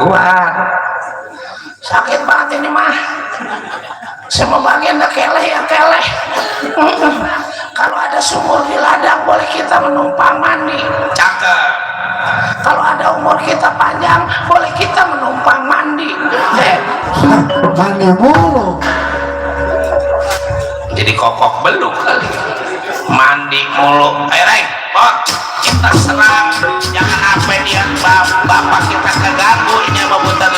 kuat. Sakit banget ini mah. Semua bagian dah keleh ya keleh. Kalau ada sumur di ladang boleh kita menumpang mandi. Cakep. Kalau ada umur kita panjang boleh kita menumpang mandi. Mandi mulu. Jadi kokok beluk kali. Mandi mulu. Ayo Reng, Pok, kita serang. Jangan sampai dia bapak kita keganggu ini sama buatan.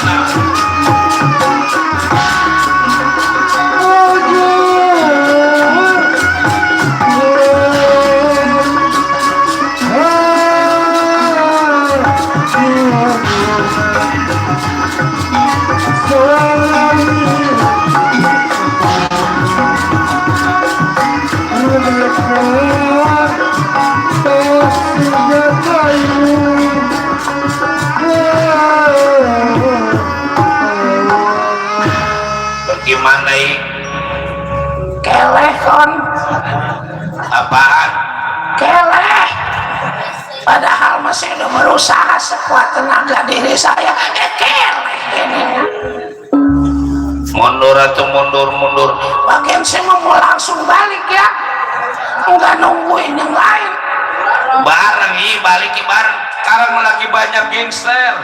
Bagaimana ini? Keleh kon. Apaan? Keleh. Padahal masih udah berusaha sekuat tenaga diri saya. Keleh ini. Mundur atau mundur. Bagian saya mau langsung balik ya. Enggak nungguin yang lain. Bareng balik bareng. Sekarang lagi banyak gangster.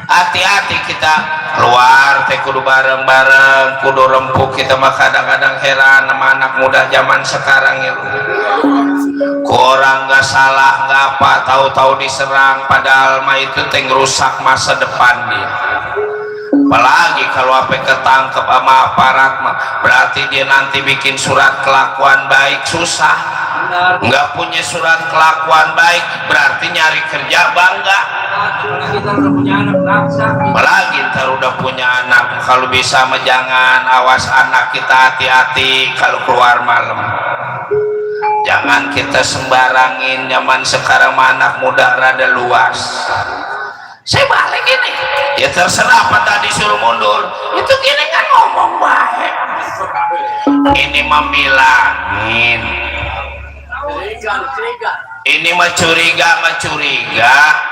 Hati-hati kita keluar teh kudu bareng-bareng, kudu rempuk. Kita mah kadang-kadang heran sama anak muda zaman sekarang ya. Orang nggak salah nggak apa, tahu-tahu diserang, padahal mah itu teh ngerusak masa depan dia. Apalagi kalau apa ketangkep sama aparat mah berarti dia nanti bikin surat kelakuan baik susah. Nggak punya surat kelakuan baik berarti nyari kerja bangga. Apalagi ntar udah punya anak, kalau bisa mah jangan, awas anak kita hati-hati kalau keluar malam. Jangan kita sembarangin, zaman sekarang anak muda rada luas. Saya balik ini. Ya terserah apa tadi suruh mundur. Itu gini kan ngomong baik. Ini membilangin. Ini mah curiga.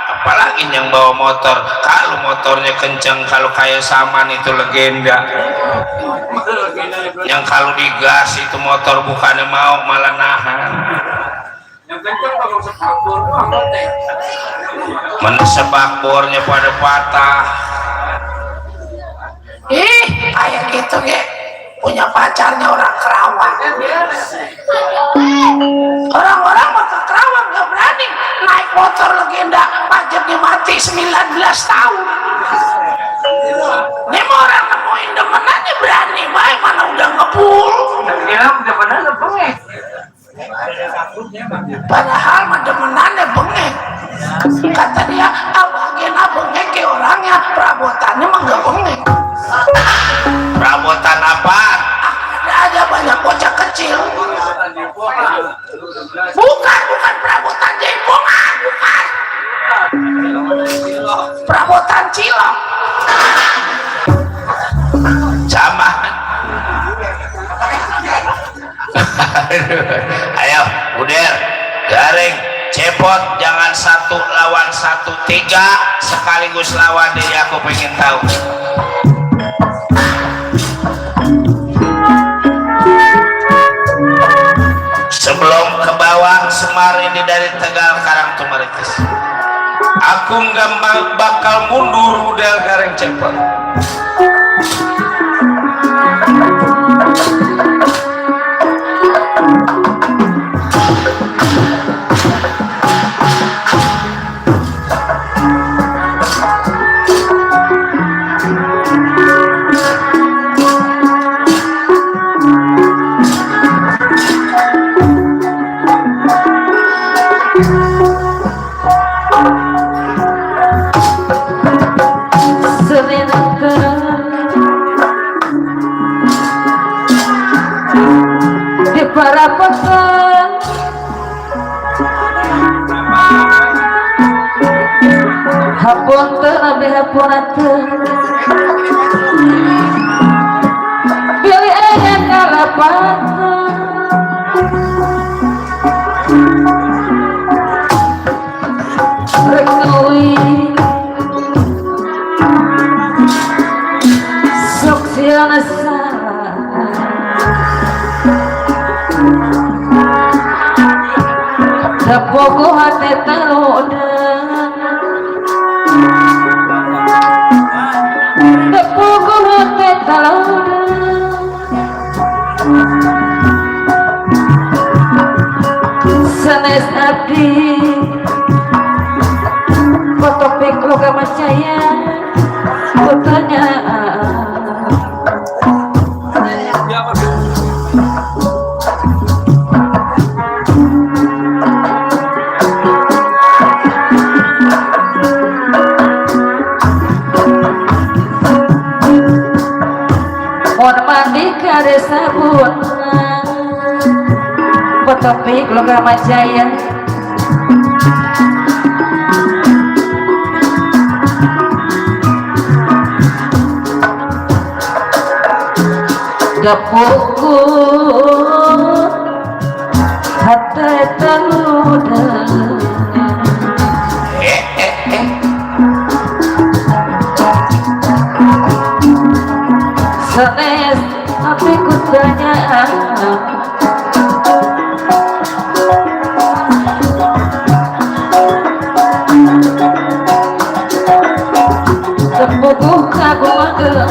Apalagi yang bawa motor. Kalau motornya kenceng, kalau kayak Saman itu legenda. Yang kalau digas itu motor bukannya mau malah nahan. Sebakbornya pada patah. Kayak gitu ge. Punya pacarnya orang Kerawang. Orang-orang mah ke Kerawang gak berani naik motor legenda pajaknya mati 19 tahun. Ini mah orang nemuin demenannya berani, baik mana udah ngepul. Padahal mah demenannya bengek. Kata dia, bagian bengek ke orangnya, perabotannya mah gak bengek. Perabotan apa? Ada aja banyak bocah kecil. Bukan perabotan jaipongan, bukan. Perabotan cilok. Sama. Ayo, Buder, garing, cepot, jangan 1 lawan 1, 3 sekaligus lawan diri aku pengen tahu. Sebelum ke bawah Semar ini dari Tegal Karang Tumaritis, aku nggak bakal mundur Budel garing cepot. Para pekan hapon terabe haponateun pilih aya kalapakan rek neuing taludang Tepukuh teh taludang Sanes abdi Kotopik loga macaya Kutanya Mohon mandi kade sabun Kotopik loga macaya Dapuku hati taludang Sanes api kutanya Tepukuh kagu magelang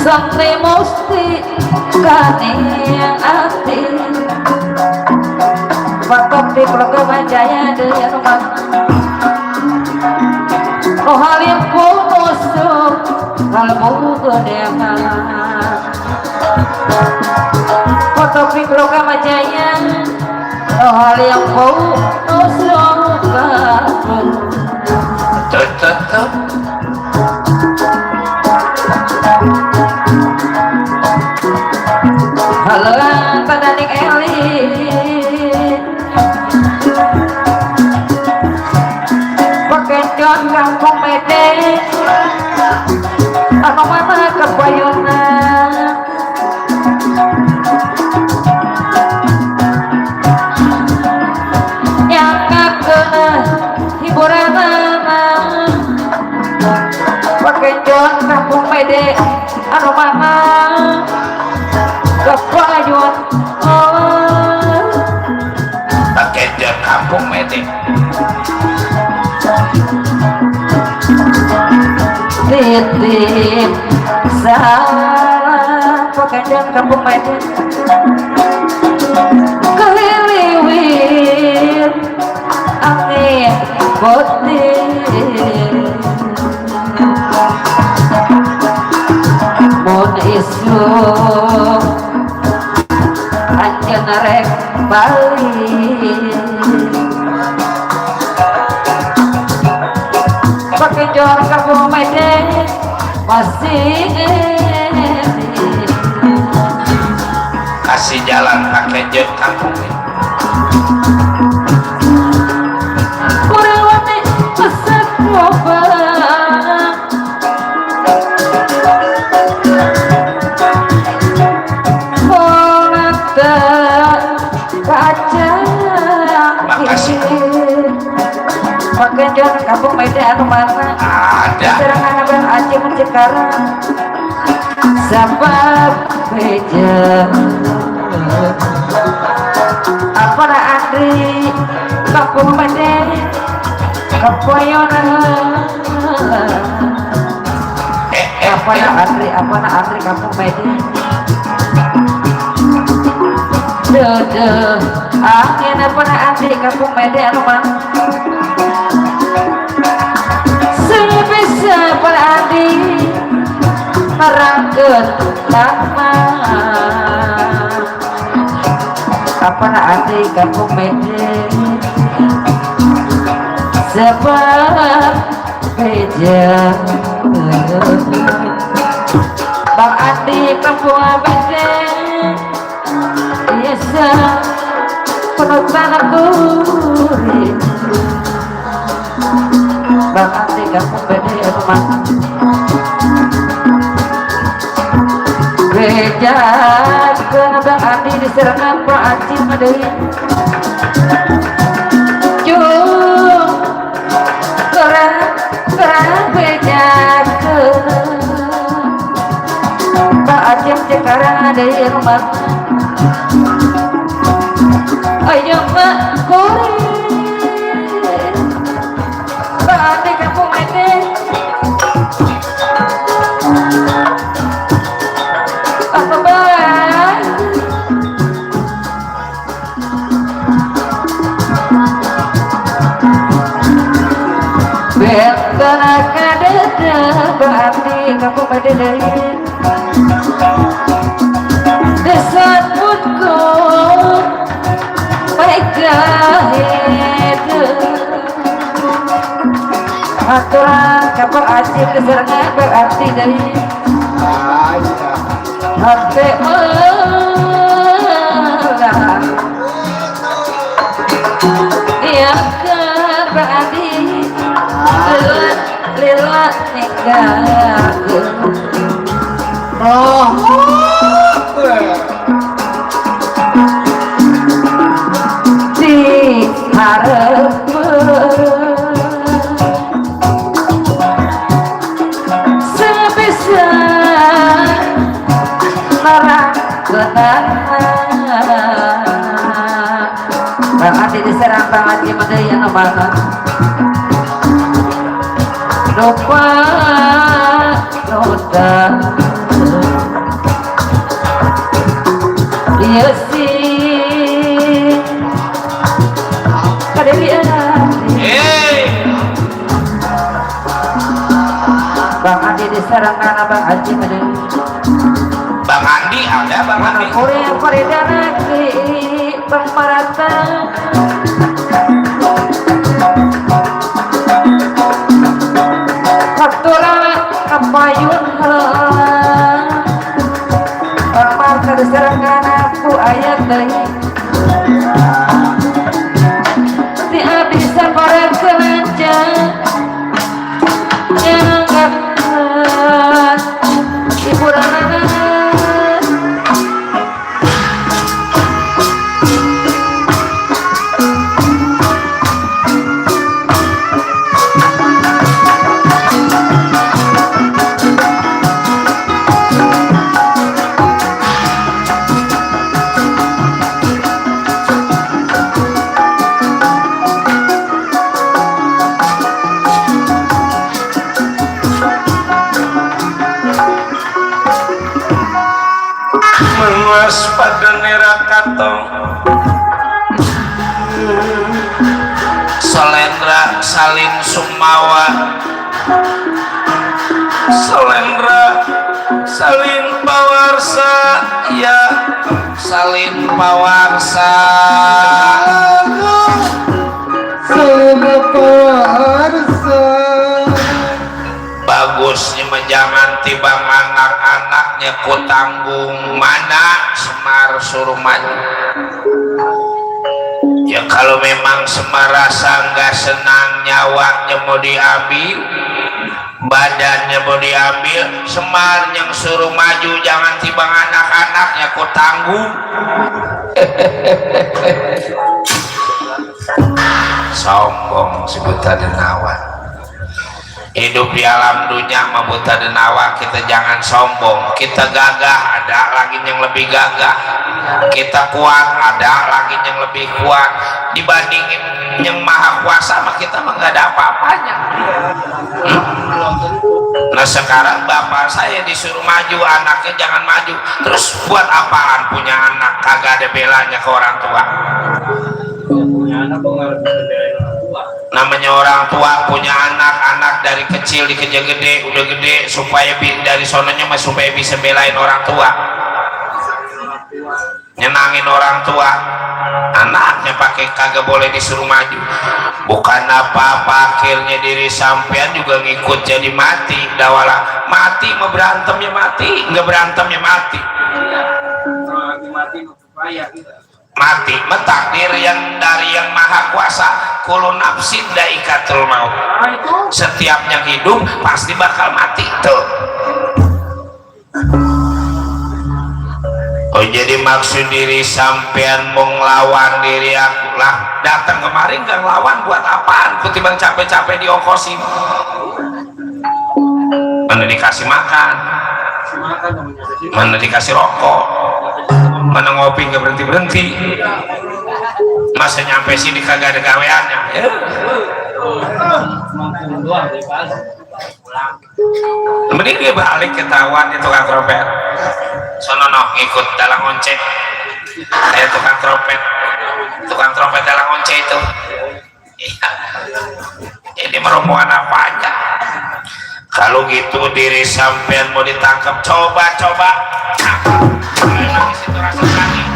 Sampai mesti kani ati Pakopik loga majaya daya rumah Rohalim kumusuk kalbu gedeman Pakopik loga majaya Rohalim kumusuk kalbu Tetep Halo padaning elit Pakejon kampung Mede Anu mana kepayunan Yang ngakeuh hiburan Pakejon kampung Mede Anu mana kepayuan Pakejon kampung Mede Titip salam Pakejon kampung Mede Keliliwit angin putih Mun isu Anjan rek balik Pakejon kampung Mede masih kasih jalan Pakejon kampung Mede kurang wati peset lobang Monata kaca Makasih. Pakejon kampung Mede anu mana ada serangan abang Aceh Cikarang Sabab beja Apa na Andri kampung Mede kepoyonan Apa na Andri kampung Mede Duh angin apa na Andri kampung Mede anu mana sebisa para Andi merangkut lama apa na Andi kampung Mede sebab beja Bang Andi kampung abede biasa penuh tanah duri. Bang Andi kampung abede rumah beja kena Bang Andi diserang Pak Haji Madai sekarang ada di rumah. Ayo Mbak Kore Mbak Ade kampung Ede apa Mbak Bekana kadeda Mbak Ade kampung Ede desatku mereka hidup aturan kapal acil keserangan berarti dari hati Allah ya berarti lelat nikah di harap sebisa larang kenangan Bang Adi diserang Bang Haji Madaya nomana lupa noda iya sih kada dia Bang Andi diserang karena Bang Haji Madai Bang Andi ada Bang Andi Korea Farida lagi Bang Marata Faktura kapayun Bang Marta diserang karena aku ayat dari tidak bisa korek kelancar yang akan hiburan pada nerakato Salendra Salin Sumawa Salendra Salin Pawarsa ya Salin Pawarsa bagusnya jangan tibang anak-anaknya ku tanggung mana Semar suruh maju ya kalau memang Semar rasa nggak senang nyawanya mau diambil badannya mau diambil Semar yang suruh maju jangan tibang anak-anaknya ku tanggung sombong si buta denawa hidup di alam dunia mabuta denawa kita jangan sombong kita gagah ada lagi yang lebih gagah kita kuat ada lagi yang lebih kuat dibandingin yang maha kuasa mah kita mah gak ada apa-apanya nah sekarang bapak saya disuruh maju anaknya jangan maju terus buat apaan punya anak kagak ada belanya ke orang tua namanya orang tua punya anak dari kecil dikejar gede udah gede supaya dari sononya mah supaya bisa belain orang tua nyenangin orang tua anaknya pakai kagak boleh disuruh maju. Bukan apa-apa, akhirnya diri sampean juga ngikut jadi mati. Dawala mati mau berantem ya mati, nggak berantem ya mati. Mati takdir yang dari yang maha kuasa. Kullu nafsin dha'iqatul maut. Setiap yang hidup pasti bakal mati tuh. Oh jadi maksud diri sampean mau ngelawan diri aku lah, datang kemarin gak ngelawan buat apaan? Ketimbang capek-capek diongkosin, mana dikasih makan, mana dikasih rokok, mana ngopi gak berhenti-berhenti, masa nyampe sini kagak ada gaweannya ya? Mending dia balik ketahuan itu tukang trompet. Sono no ikut dalang once, kayak tukang trompet dalang once itu. Iya. Ini merombongan apa aja? Kalau gitu diri sampean mau ditangkap, coba. Di situ rasa sakit.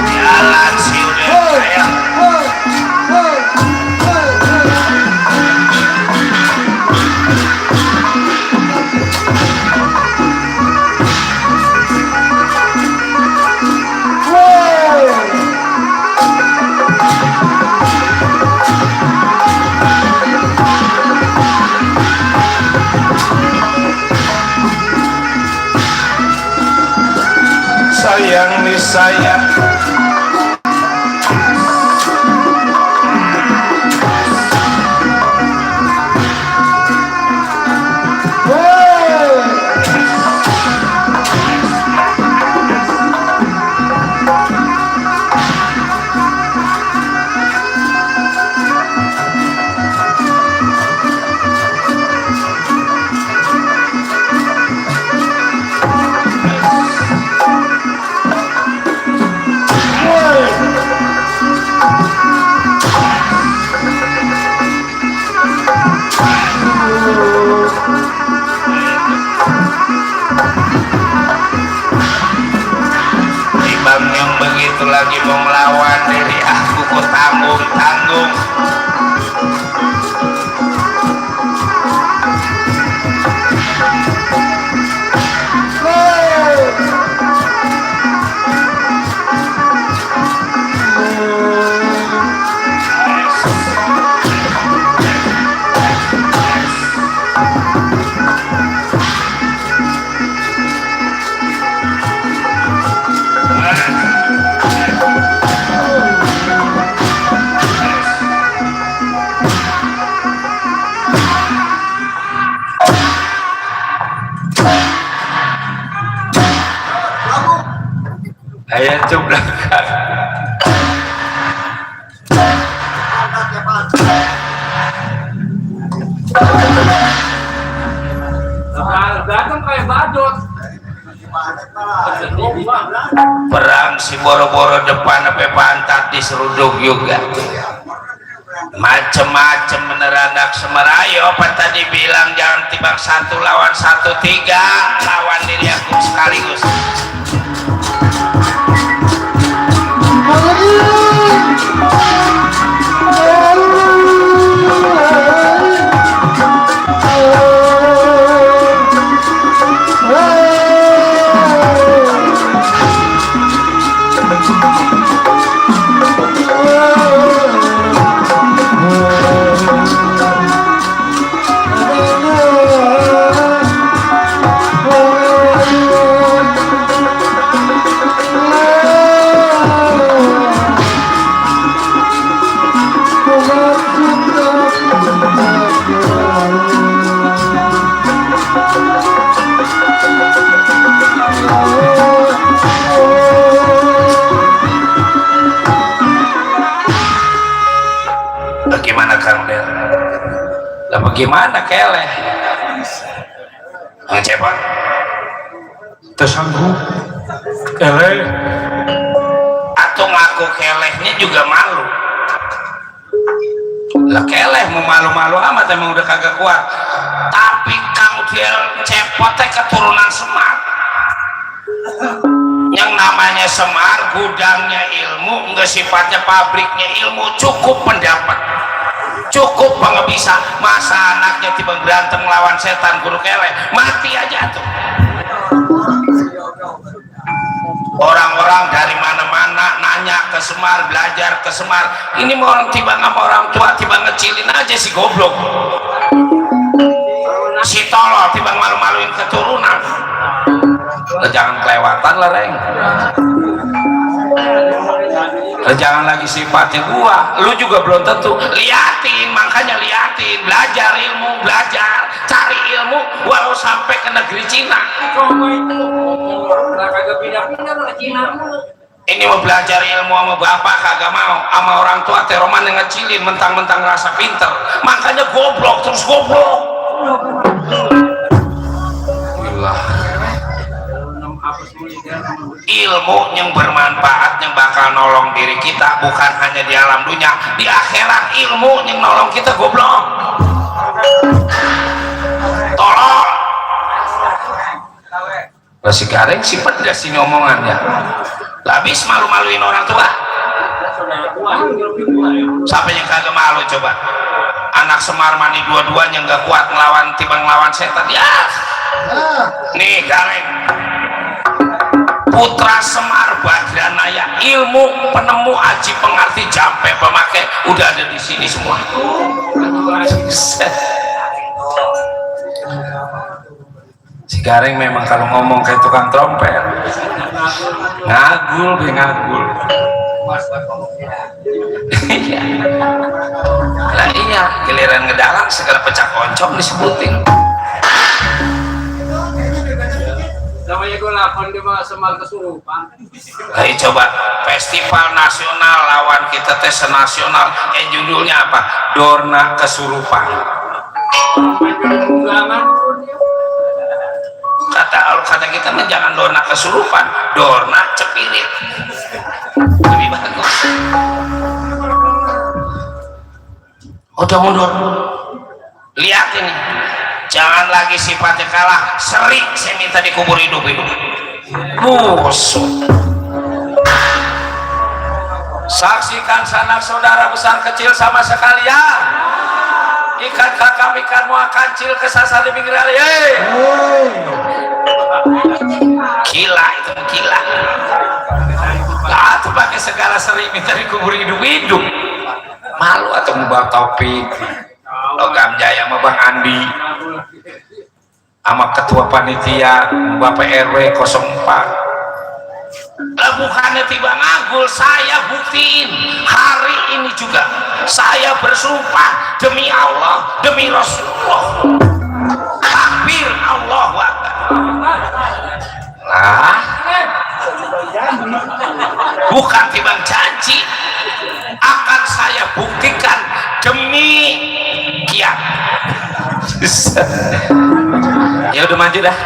Jalan sih udah sayang. Sayang nih sayang. Lagi mau melawan diri aku, ku tanggung. Ayah cublakan. Datang kayak badut. Perang si boro-boro depan sampai pantat diseruduk juga. Macem-macem beneran anak semerayo. Apa tadi bilang jangan timbang 1 lawan 1, 3 lawan diri aku sekaligus. Bagaimana Kang Del? Lah bagaimana keleh? Ngecepat? Tersanggup. Keleh. Atau ngaku kelehnya juga malu. lah keleh mau malu-malu amat emang udah kagak kuat. Tapi Kang Diel cepotnya keturunan Semar. Yang namanya Semar gudangnya ilmu, enggak sifatnya pabriknya ilmu, cukup pendapat, cukup pengebisa. Masa anaknya tiba berantem lawan setan guru keleh, mati aja tuh. Orang-orang dari mana-mana nanya ke Semar, belajar ke Semar. Ini mau orang tiba sama orang tua, tiba ngecilin aja si goblok, si tolol, tiba malu-maluin keturunan. Jangan kelewatan lah Reng. Jangan lagi sifatnya gua, lu juga belum tentu. Liatin, makanya liatin, belajar ilmu, belajar, cari ilmu walau sampai ke negeri Cina. Ini mau belajar ilmu sama bapak kagak mau, sama orang tua teroman yang ngecilin, mentang-mentang rasa pinter, makanya goblok terus goblok. Gila. Ilmu yang bermanfaat yang bakal nolong diri kita bukan hanya di alam dunia, di akhirat ilmu yang nolong kita goblok. Tolong. Masih garing sih pedas sini omongannya. Habis malu-maluin orang tua. Siapa yang kagak malu coba? Anak Semar mani dua-duanya nggak kuat ngelawan, tiba ngelawan setan ya. Nih garing. Putra Semar Badranaya, ilmu penemu, aji pengarti, jampe pemakai udah ada di sini semua. Si Garing memang kalau ngomong kayak tukang trompet, ngagul be ngagul. Lah iya, giliran ngedalang segala pecah koncong disebutin. Namanya gue lakon di Semar kesurupan. Ayo coba festival nasional lawan kita tes nasional, judulnya apa? Dorna Kesurupan. Kata kita mah jangan Dorna Kesurupan, Dorna Cepirit. Lebih bagus. Udah mundur. Lihat ini. Jangan lagi sifatnya kalah, seri saya minta dikubur hidup-hidup. Busuk. Saksikan sanak saudara besar kecil sama sekalian. Ikan kakam ikan muak kancil kesasar di pinggir kali. Gila itu gila. Lah tuh pakai segala seri minta dikubur hidup-hidup. Malu atau mau topik. Logam Jaya sama Bang Andi sama ketua panitia Bapak RW 04. Lah bukannya tiba ngagul, saya buktiin hari ini juga saya bersumpah demi Allah, demi Rasulullah. Takbir Allahu Akbar. Lah bukan timbang janji, akan saya buktikan demi kiat. Ya udah maju dah.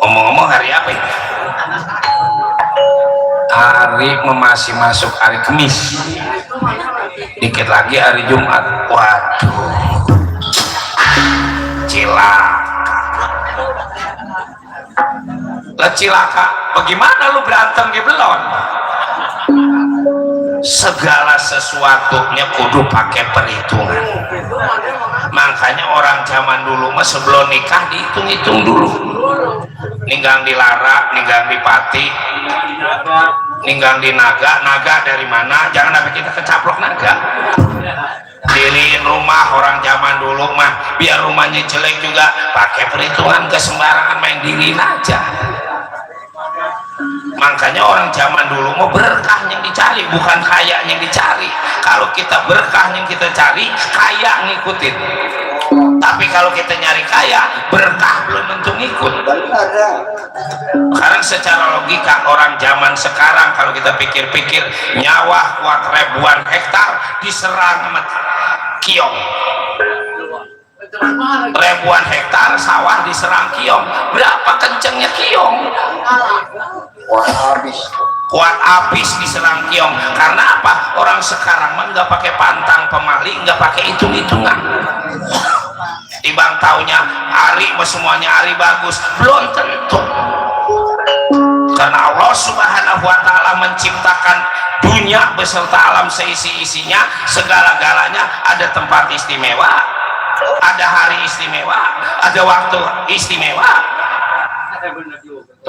Ngomong-ngomong hari apa ini? Hari masih masuk hari Kamis. Dikit lagi hari Jumat. Waduh. Cilaka. Lah cilaka. Bagaimana lu berantem ge belum? Segala sesuatunya kudu pakai perhitungan. Makanya orang zaman dulu mah sebelum nikah dihitung-hitung dulu. Ninggang di Lara, ninggang di Pati, ninggang di Naga. Naga dari mana? Jangan sampai kita kecaplok naga. Diriin rumah orang zaman dulu mah biar rumahnya jelek juga pakai perhitungan, ke sembarangan main diriin aja. Makanya orang zaman dulu mau berkah yang dicari, bukan kaya yang dicari. Kalau kita berkah yang kita cari, kaya ngikutin. Tapi kalau kita nyari kaya, berkah belum tentu ngikut. Sekarang secara logika orang zaman sekarang kalau kita pikir-pikir, nyawa kuat ribuan hektar diserang sama kiong. Ribuan hektar sawah diserang kiong. Berapa kencengnya kiong? Wah, habis. kuat apis diserang kiong. Karena apa? Orang sekarang mah nggak pakai pantang pemali, nggak pakai hitung-hitungan. Tibang taunya hari semuanya hari bagus, belum tentu. Karena Allah Subhanahu wa Ta'ala menciptakan dunia beserta alam seisi-isinya, segala-galanya ada tempat istimewa, ada hari istimewa, ada waktu istimewa.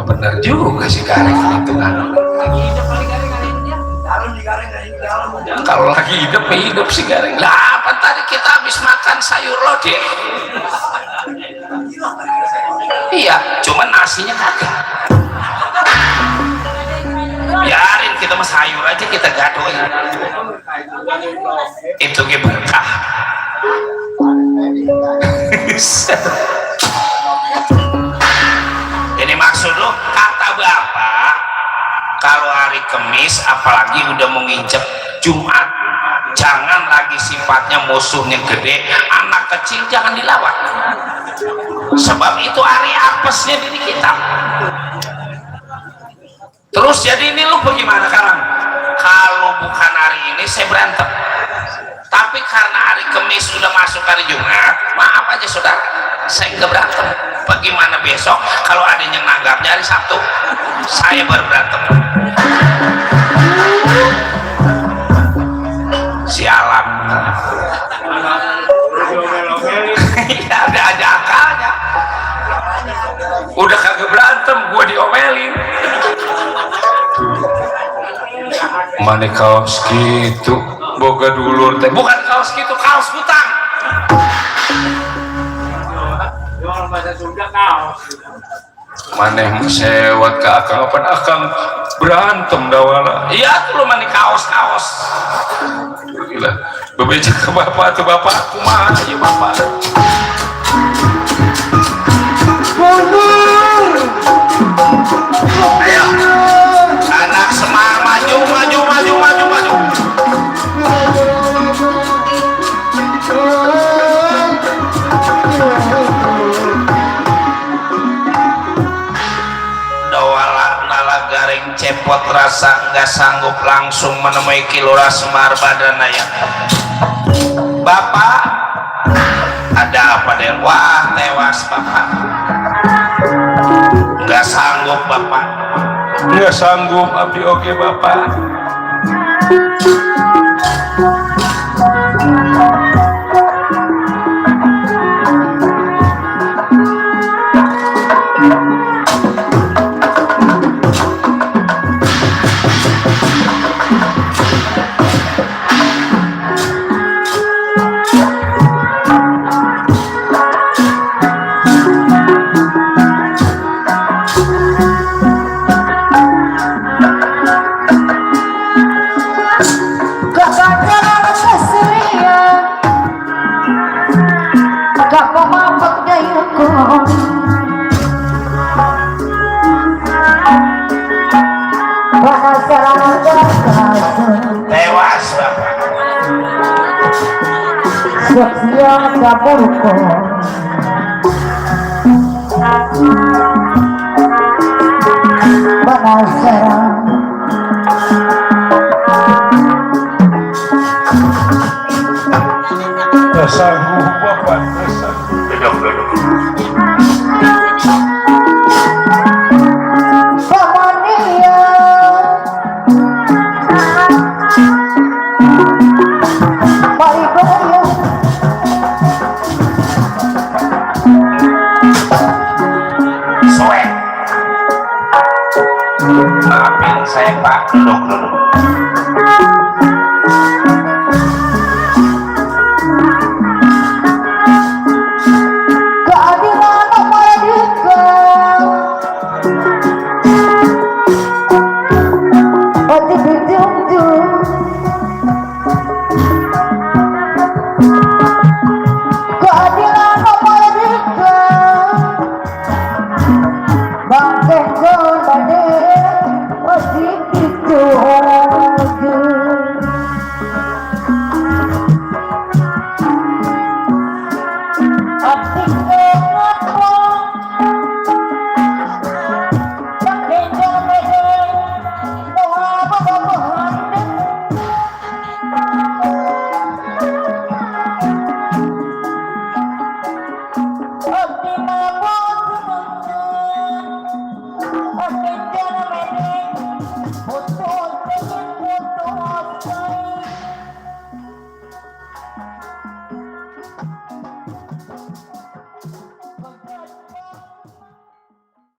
Benar juga sih Garing itu kan. Kalau lagi hidup sih Garing. Lah apa tadi kita habis makan sayur lodeh? Iya, cuman nasinya kagak. Biarin kita mah sayur aja kita gadoin. Itu ge berkah. Ini maksud lo kata Bapak, kalau hari Kamis apalagi udah menginjak Jumat, jangan lagi sifatnya musuhnya gede, anak kecil jangan dilawan. Sebab itu hari apesnya diri kita. Terus jadi ini lu bagaimana sekarang? Kalau bukan hari ini saya berantem. Tapi karena hari Kamis sudah masuk hari Jumat, maaf aja saudara, saya nggak berantem. Bagaimana besok kalau ada yang nanggapnya hari Sabtu, saya baru berantem. Sialan. Ya ada aja akalnya. Udah kagak berantem, gua diomelin. Mana kaos gitu, boga dulur teh. Bukan kaos gitu, kaos hutang. Maneh sewat ke akang apa akang berantem dawala. Iya tuh lo mani kaos-kaos. Gila, bebeja ke bapak tuh bapak kumaha ya bapak. Ayo, anak Semar maju. Cepot rasa nggak sanggup langsung menemui Kilora Semar Badanaya. Bapak ada apa deh? Wah tewas bapak. Nggak sanggup bapak. Nggak sanggup abdi oke bapak. Tewas bapak. Siap-siap dapurku. Penasaran